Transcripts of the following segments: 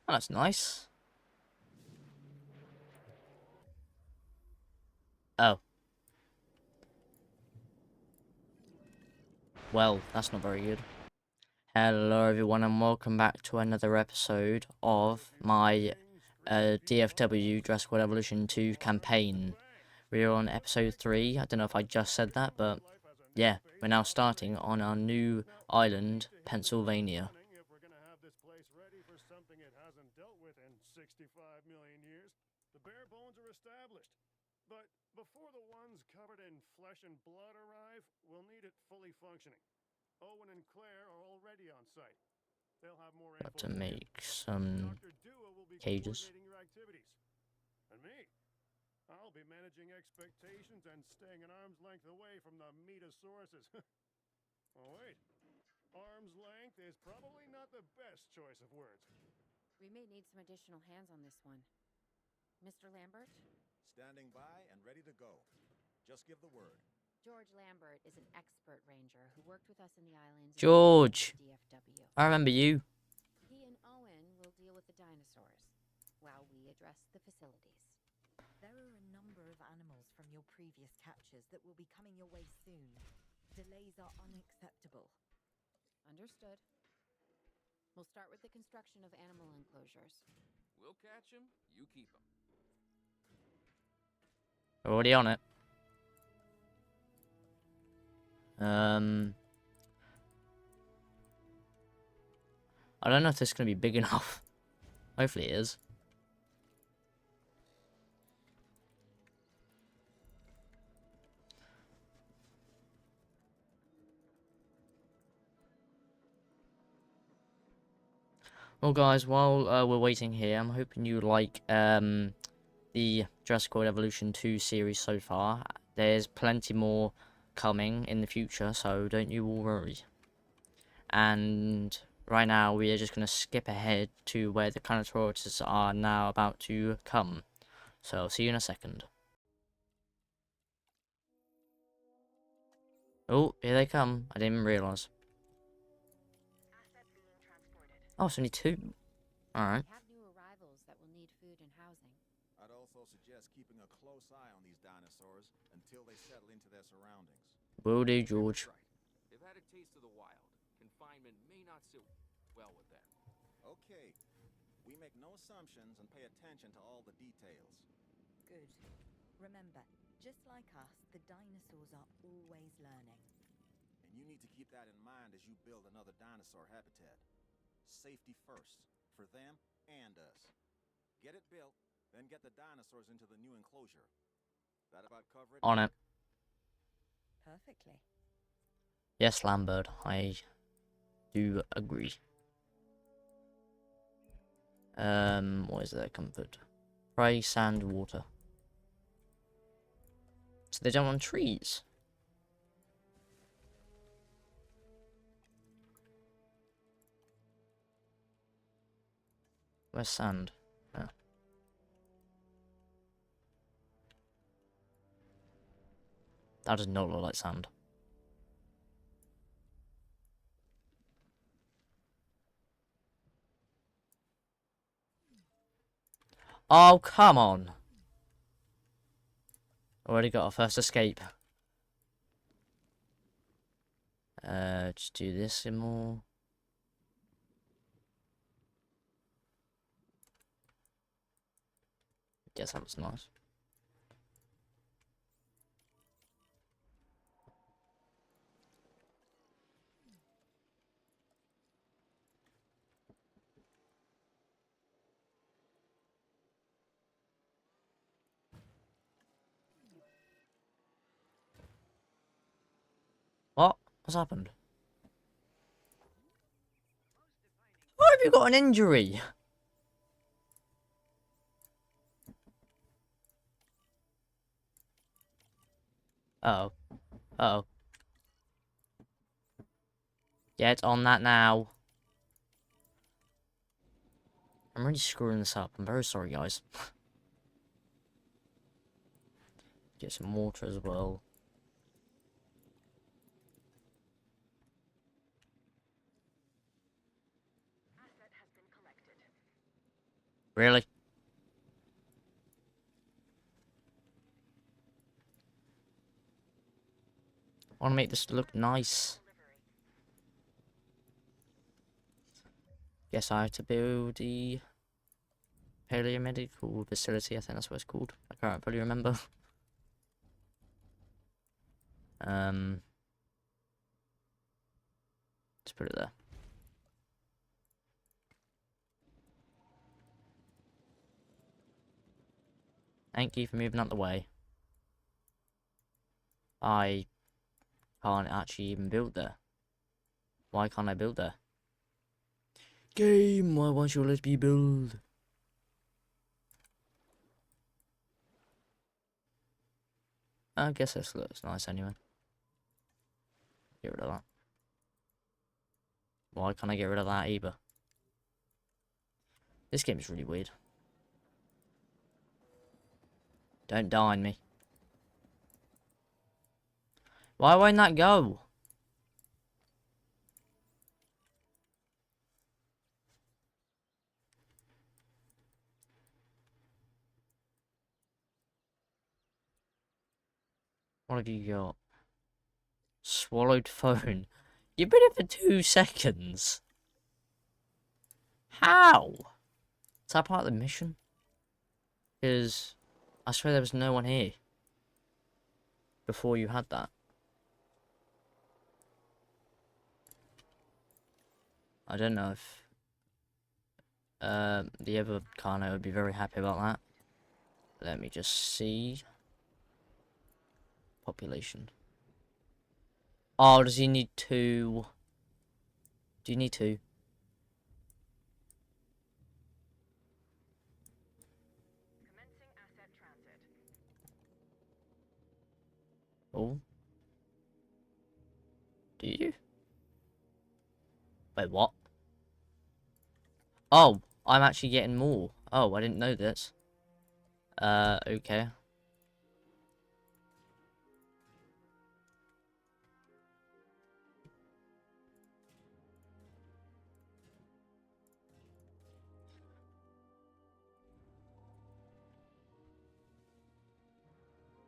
Oh, that's nice. Oh. Well, that's not very good. Hello everyone and welcome back to another episode of my DFW Jurassic World Evolution 2 campaign. We're on episode 3, I don't know if I just said that, but yeah, we're now starting on our new island, Pennsylvania. But before the ones covered in flesh and blood arrive, we'll need it fully functioning. Owen and Claire are already on site. They'll have more Have info to than you. make some Dr. Dua will be cages. coordinating your activities. And me, I'll be managing expectations and staying an arm's length away from the metosauruses. Oh wait, arm's length is probably not the best choice of words. We may need some additional hands on this one. Mr. Lambert? Standing by and ready to go. Just give the word. George Lambert is an expert ranger who worked with us in the islands. George! DFW. I remember you. He and Owen will deal with the dinosaurs, while we address the facilities. There are a number of animals from your previous captures that will be coming your way soon. Delays are unacceptable. Understood. We'll start with the construction of animal enclosures. We'll catch him, you keep him. Already on it. I don't know if this is going to be big enough. Hopefully it is. Well guys, while we're waiting here, I'm hoping you like the Jurassic World Evolution 2 series so far. There's plenty more coming in the future, so don't you all worry. And right now we are just going to skip ahead to where the Carnotaurus are now about to come. So I'll see you in a second. Oh, here they come. I didn't even realise. Oh, it's only 2. Alright. We have new arrivals that will need food and housing. I'd also suggest keeping a close eye on these dinosaurs until they settle into their surroundings. Will do, George. Right. They've had a taste of the wild. Confinement may not sit well with them. Okay. We make no assumptions and pay attention to all the details. Good. Remember, just like us, the dinosaurs are always learning. And you need to keep that in mind as you build another dinosaur habitat. Safety first, for them and us. Get it built, then get the dinosaurs into the new enclosure. That about cover it? On it. Perfectly. Yes, Lambert, I do agree. What is their comfort? Prey, sand, water. So they don't want trees. Where's sand? Oh. That does not look like sand. Oh, come on. Already got our first escape. Just do this some more. Guess that was nice. What? What's happened? Why have you got an injury? Uh oh. Uh oh. Get on that now. I'm really screwing this up. I'm very sorry, guys. Get some water as well. Really? I want to make this look nice. Guess I have to build the paleomedical facility. I think that's what it's called. I can't really remember. Let's put it there. Thank you for moving out the way. I can't actually even build there. Why can't I build there? Game, why won't you let me build? I guess this looks nice anyway. Get rid of that. Why can't I get rid of that either? This game is really weird. Don't die on me. Why won't that go? What have you got? Swallowed phone. You've been in for 2 seconds. How? Is that part of the mission? Because I swear there was no one here before you had that. I don't know if the other Kano would be very happy about that. Let me just see. Population. Oh, does he need 2? Do you need 2? Commencing asset transit. Oh. Do you? Wait, what? Oh, I'm actually getting more. Oh, I didn't know this. Okay.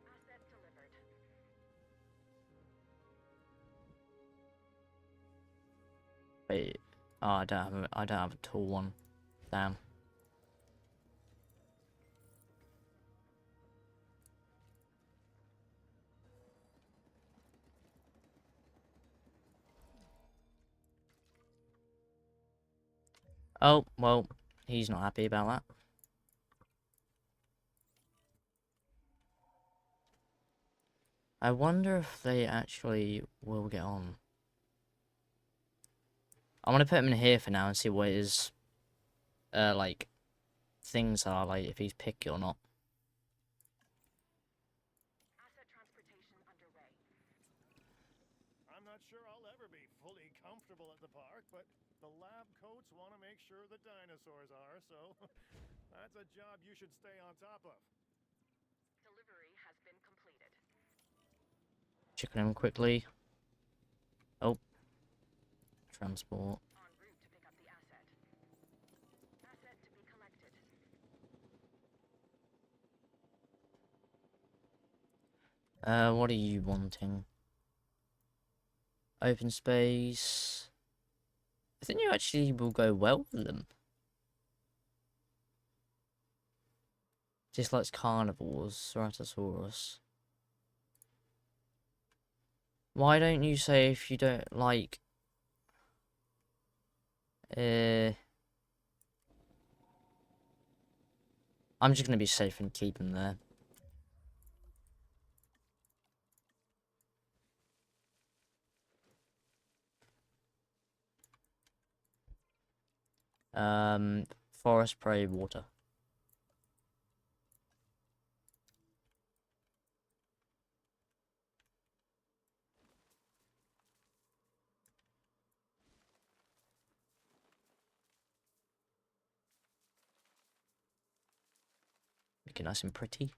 Asset delivered. Wait. Oh, I don't have a tall one. Damn. Oh, well, he's not happy about that. I wonder if they actually will get on. I want to put him in here for now and see what his, like, things are, like, if he's picky or not. Asset transportation underway. I'm not sure I'll ever be fully comfortable at the park, but the lab coats want to make sure the dinosaurs are, so that's a job you should stay on top of. Delivery has been completed. Checking him quickly. Oh. Transport. En route to pick up the asset. Asset to be collected. What are you wanting? Open space. I think you actually will go well with them. Just like carnivores, Ceratosaurus. Why don't you say if you don't like... I'm just gonna be safe and keep him there. Forest, prey, water. Make it nice and pretty.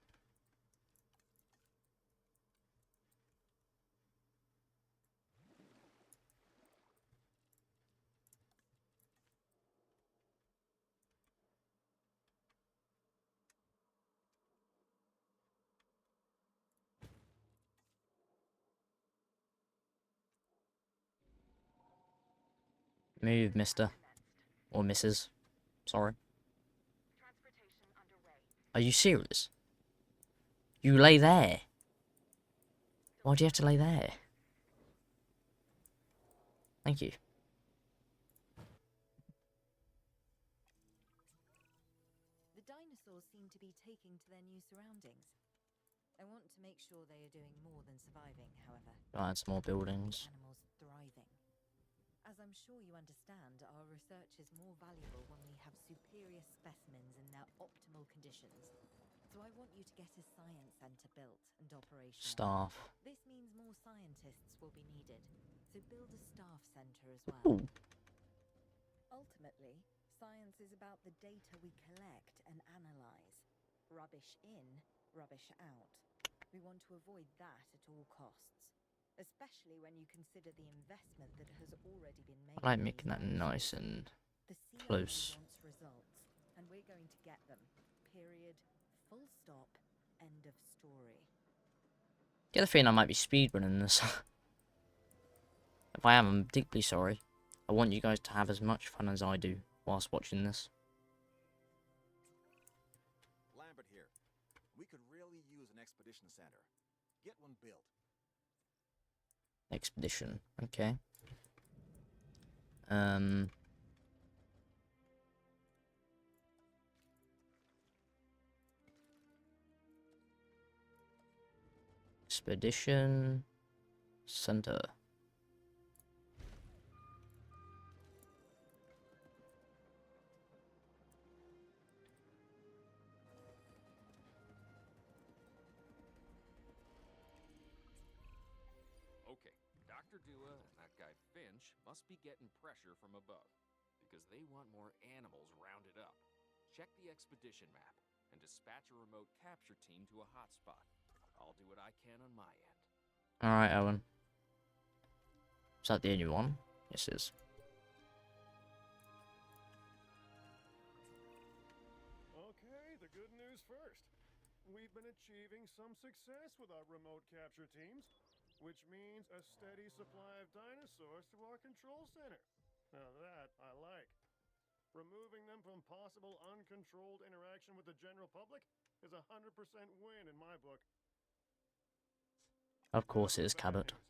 Move, mister. Or missus. Sorry. Are you serious? You lay there? Why do you have to lay there? Thank you. The dinosaurs seem to be taking to their new surroundings. I want to make sure they are doing more than surviving, however. Right, some more buildings. Animals thriving. As I'm sure you understand, our research is more valuable when we have superior specimens in their optimal conditions. So I want you to get a science center built and operational. Staff. This means more scientists will be needed, so build a staff center as well. Ooh. Ultimately, science is about the data we collect and analyze. Rubbish in, rubbish out. We want to avoid that at all costs, especially when you consider the investment that has already been made. I like in making these that dinosaurs. nice and The CRE close. wants results, and we're going to get them. Period. Full stop. End of story. Get the feeling I might be speedrunning this. If I am, I'm deeply sorry. I want you guys to have as much fun as I do whilst watching this. Lambert here. We could really use an expedition center. Get one built. Expedition. Okay. Expedition Center. Okay, Dr. Dua and that guy Finch must be getting pressure from above, because they want more animals rounded up. Check the expedition map, and dispatch a remote capture team to a hotspot. I'll do what I can on my end. Alright, Owen. Is that the only one? Yes, it is. Okay, the good news first. We've been achieving some success with our remote capture teams, which means a steady supply of dinosaurs to our control center. Now that I like. Removing them from possible uncontrolled interaction with the general public is a 100% win in my book. Of course it is, Bad Cabot. news,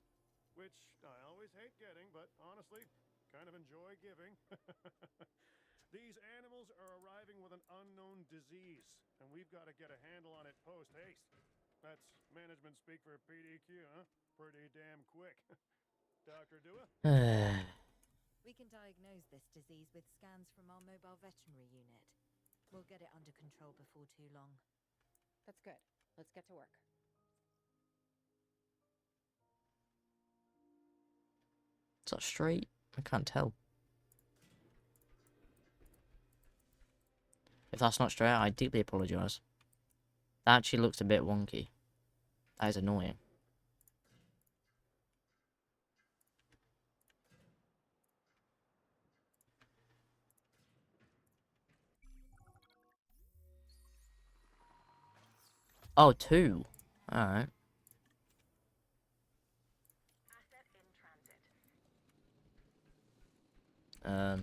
which I always hate getting, but honestly, kind of enjoy giving. These animals are arriving with an unknown disease, and we've got to get a handle on it post-haste. That's management speak for PDQ, huh? Pretty damn quick. Dr. Dua? We can diagnose this disease with scans from our mobile veterinary unit. We'll get it under control before too long. That's good. Let's get to work. Is that straight? I can't tell. If that's not straight, I deeply apologise. That actually looks a bit wonky. That is annoying. Oh, two. Alright. There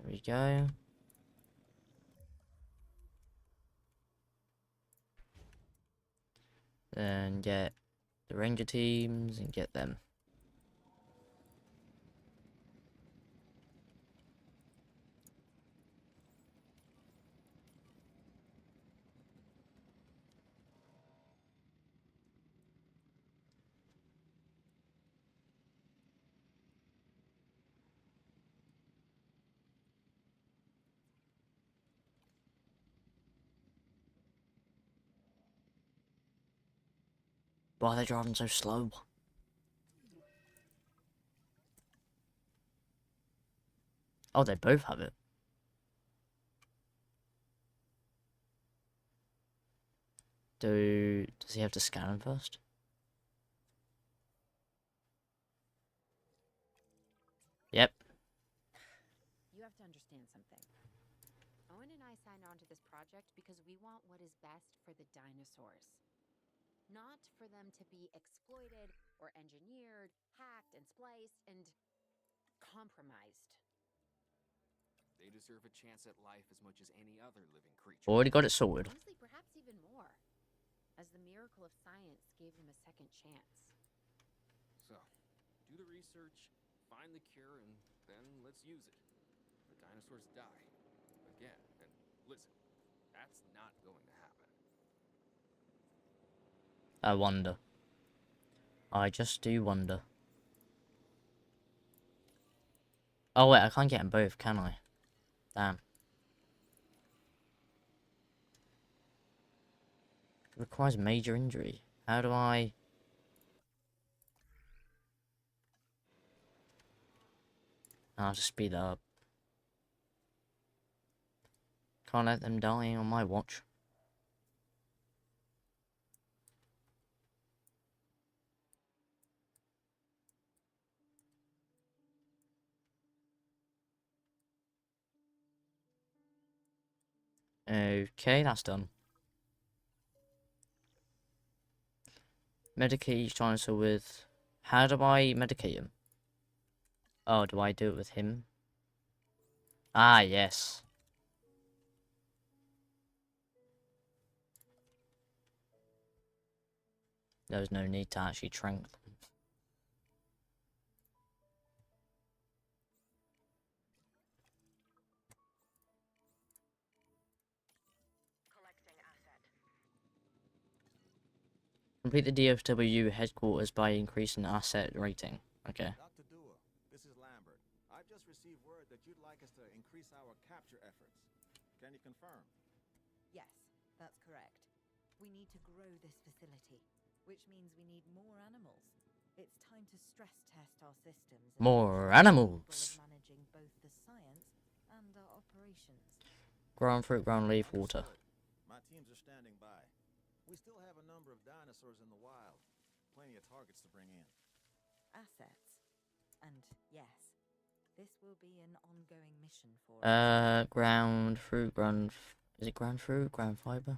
we go. Then get the ranger teams and get them. Why are they driving so slow? Oh, they both have it. Does he have to scan them first? Yep. You have to understand something. Owen and I signed on to this project because we want what is best for the dinosaurs. not for them to be exploited or engineered, hacked and spliced and compromised. They deserve a chance at life as much as any other living creature. Already got it sorted. Honestly, perhaps even more, as the miracle of science gave them a second chance. So, do the research, find the cure, and then let's use it. The dinosaurs die. Again. And listen, that's not going to happen. I wonder. I just do wonder. Oh wait, I can't get them both, can I? Damn. Requires major injury. How do I... I'll just speed that up. Can't let them die on my watch. Okay, that's done. Medicate each dinosaur with... How do I medicate him? Oh, do I do it with him? Ah, yes. There's no need to actually trank them. Complete the DFW headquarters by increasing asset rating. Okay. Dr. Dua, this is Lambert. I've just received word that you'd like us to increase our capture efforts. Can you confirm? Yes, that's correct. We need to grow this facility, which means we need more animals. It's time to stress test our systems. And More make sure we're animals. capable of managing both the science and our operations. Ground fruit, ground leaf, water. Understood. My teams are standing by. We still have a number of dinosaurs in the wild. Plenty of targets to bring in. Assets. And yes, this will be an ongoing mission for us. Ground fruit, ground... Is it ground fruit? Ground fiber?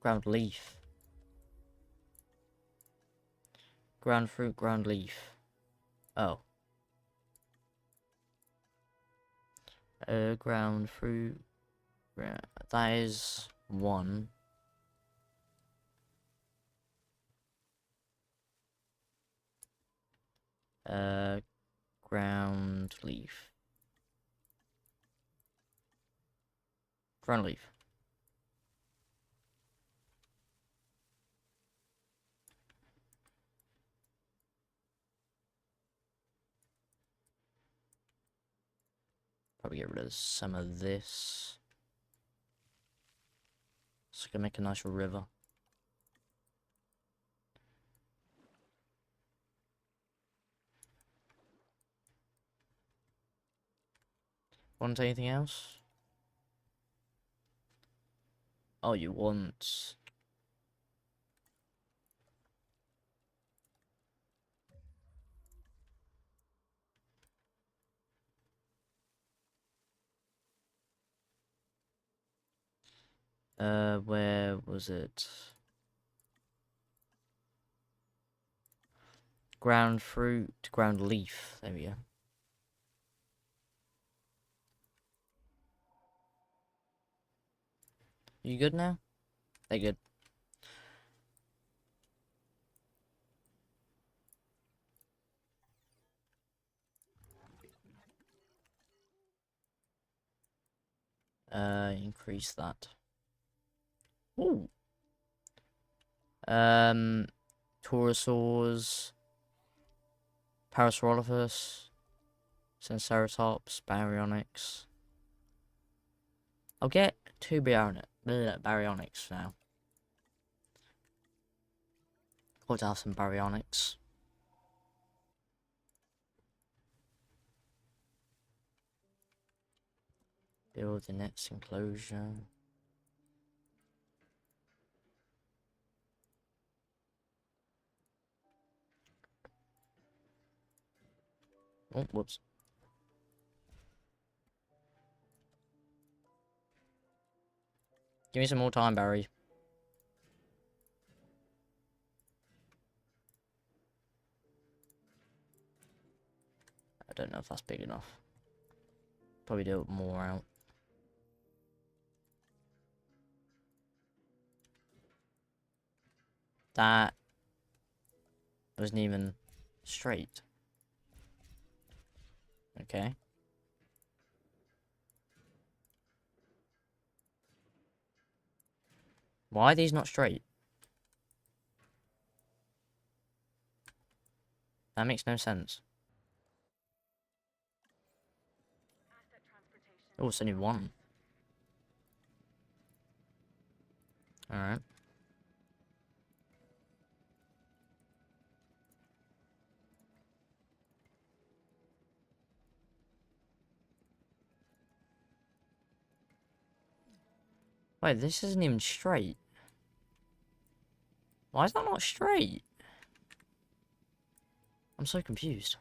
Ground leaf. Ground fruit, ground leaf. Oh. Ground fruit... That is one. Ground leaf. Ground leaf. Probably get rid of some of this. So I can make a nice river. Want anything else? Oh, you want... where was it? Ground fruit, ground leaf. There we go. You good now? They're good. Increase that. Ooh. Taurosaurs, Parasaurolophus, Triceratops, Baryonyx. I'll get two Baryonyx now. Got to have some Baryonyx. Build the next enclosure. Oh, whoops. Give me some more time, Barry. don't know if that's big enough. Probably do it more out. That wasn't even straight. Okay. Why are these not straight? That makes no sense. Oh, it's only one. Alright. Wait, this isn't even straight. Why is that not straight? I'm so confused.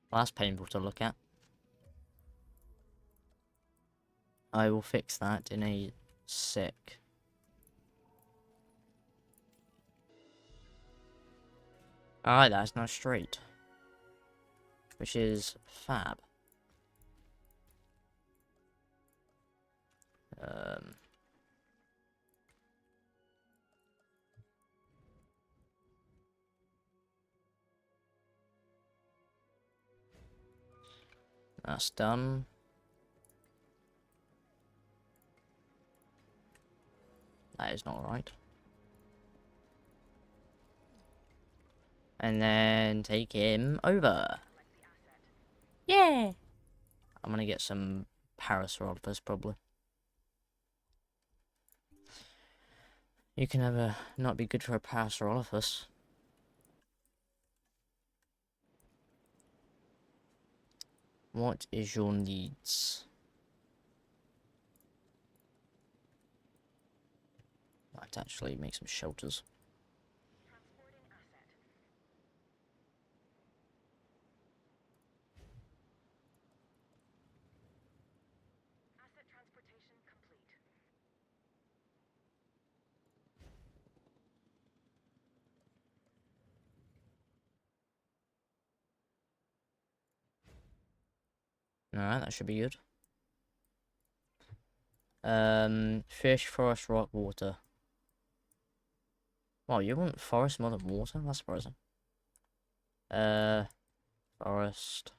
Well, that's painful to look at. I will fix that in a sec. Alright, that's now straight. Which is fab. That's done. That is not right. And then take him over. Yeah! I'm gonna get some Parasaurolophus, probably. You can never not be good for a Parasaurolophus. What is your needs? Might actually make some shelters. Alright, that should be good. Fish, forest, rock, water. Wow, you want forest more than water? That's surprising. Forest.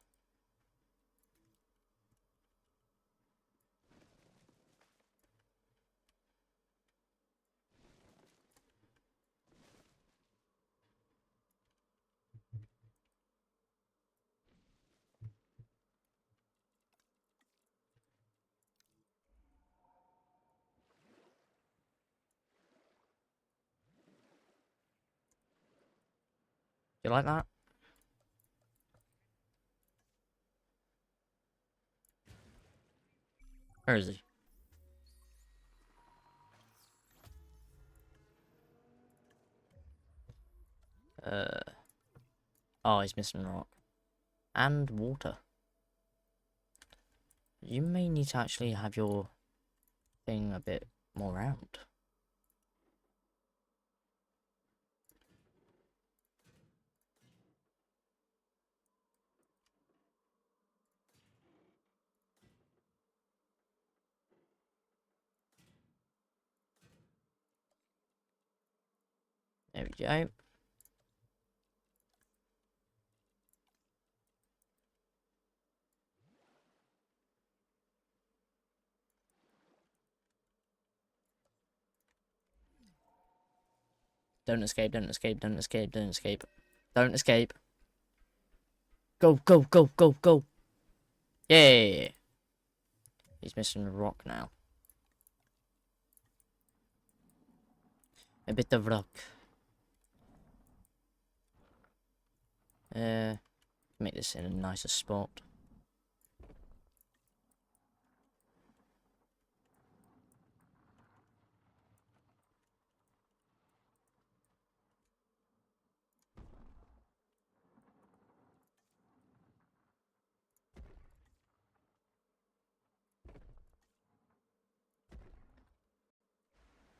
You like that? Where is he? Oh, he's missing rock. And water. You may need to actually have your thing a bit more round. There we go. Don't escape, don't escape, don't escape, don't escape. Don't escape. Go, go, go, go, go. Yay! He's missing a rock now. A bit of rock. Make this in a nicer spot.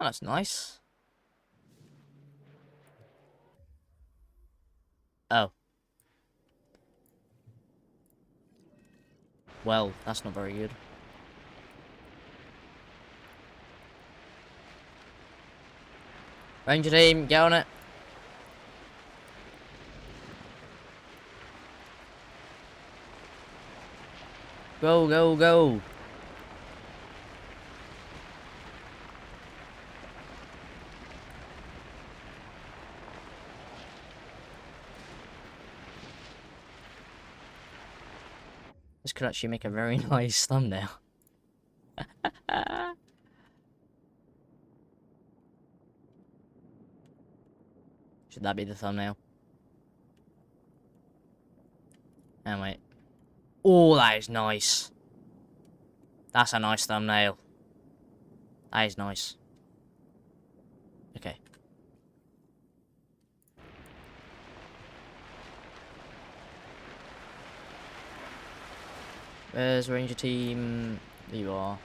Oh, that's nice. Oh. Well, that's not very good. Ranger team, get on it. Go, go, go. This could actually make a very nice thumbnail. Should that be the thumbnail? Oh, wait. Oh, that is nice. That's a nice thumbnail. That is nice. Okay. Where's Ranger team? There you are.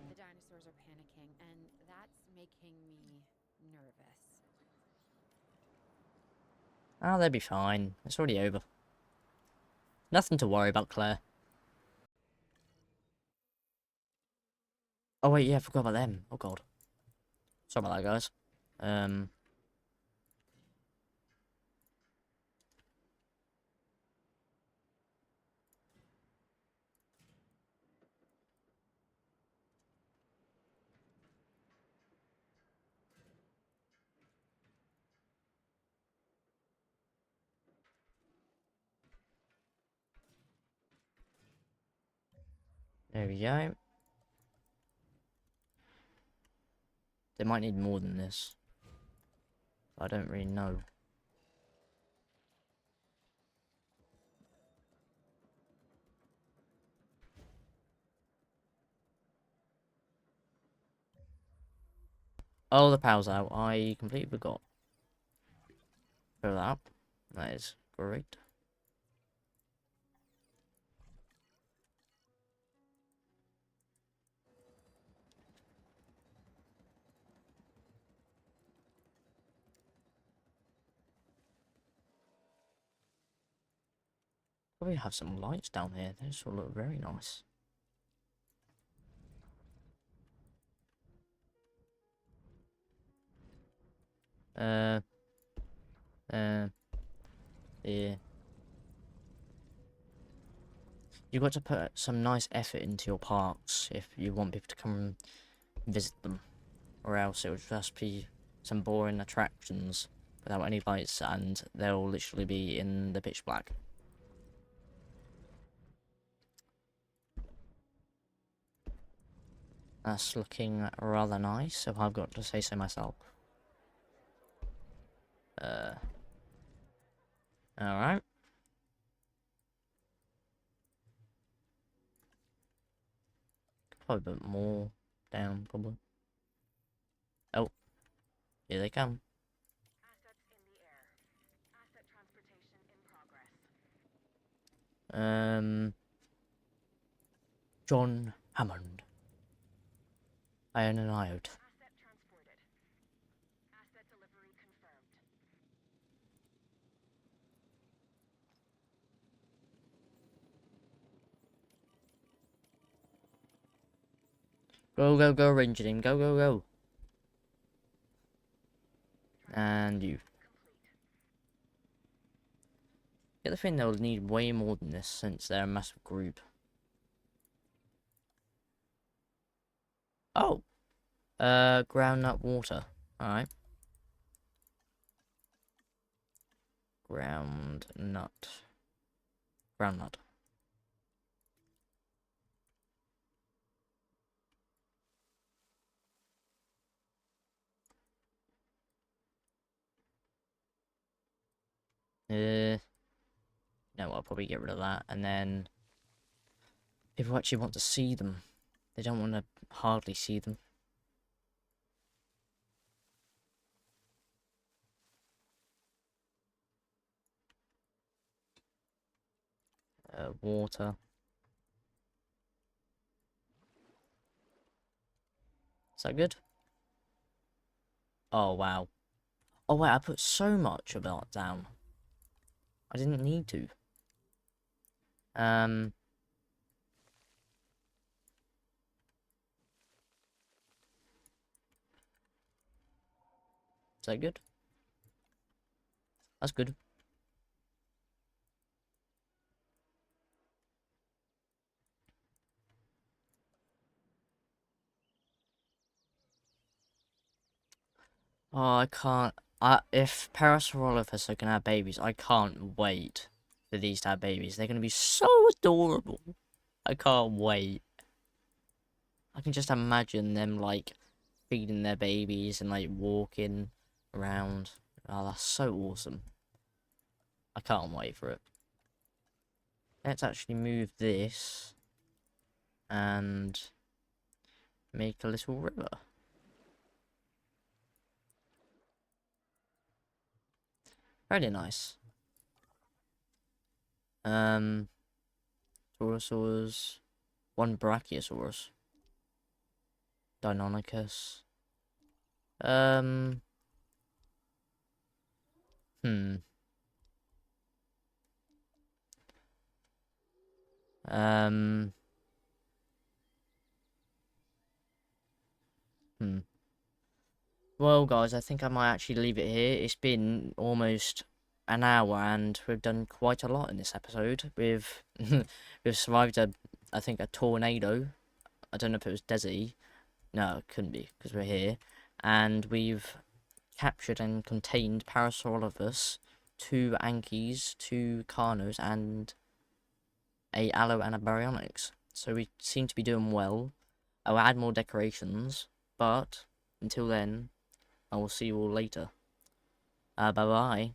The dinosaurs are panicking, and that's making me nervous. Oh, they'll be fine. It's already over. Nothing to worry about, Claire. Oh, wait, yeah, I forgot about them. Oh, God. Sorry about that, guys. There we go. They might need more than this. I don't really know. Oh, the power's out. I completely forgot. Fill that up. That is great. Probably have some lights down here. This will look very nice. Yeah. You've got to put some nice effort into your parks if you want people to come and visit them. Or else it would just be some boring attractions without any lights, and they'll literally be in the pitch black. That's looking rather nice, if I've got to say so myself. Alright. Probably a bit more down, probably. Oh, here they come. Assets in the air. Asset transportation in progress. John Hammond. Iron and iode. Asset transported. Asset delivery confirmed. Go, go, go, Ranger team. Go, go, go. And you. Get the thing they'll need way more than this since they're a massive group. Oh! Groundnut water. Alright. Groundnut. Groundnut. No, I'll probably get rid of that, and then people actually want to see them. They don't want to hardly see them. bit of water. Is that good? Oh, wow. Oh, wait, I put so much of that down. I didn't need to. Is that good? That's good. Oh, I can't. If Parasaurolophus are gonna have babies, I can't wait for these to have babies. They're gonna be so adorable. I can't wait. I can just imagine them, like, feeding their babies and, like, walking around. Oh, that's so awesome. I can't wait for it. Let's actually move this and make a little river. Very nice. Torosaurs. One Brachiosaurus. Deinonychus. Hmm. Um. Hmm. Well, guys, I think I might actually leave it here. It's been almost an hour, and we've done quite a lot in this episode. We've survived I think, a tornado. I don't know if it was Desi. No, it couldn't be, because we're here. And we've captured and contained Parasaurolophus, 2 Ankies, 2 Carnos, and a Aloe and a Baryonyx. So we seem to be doing well. I'll add more decorations, but until then, I will see you all later. Bye-bye.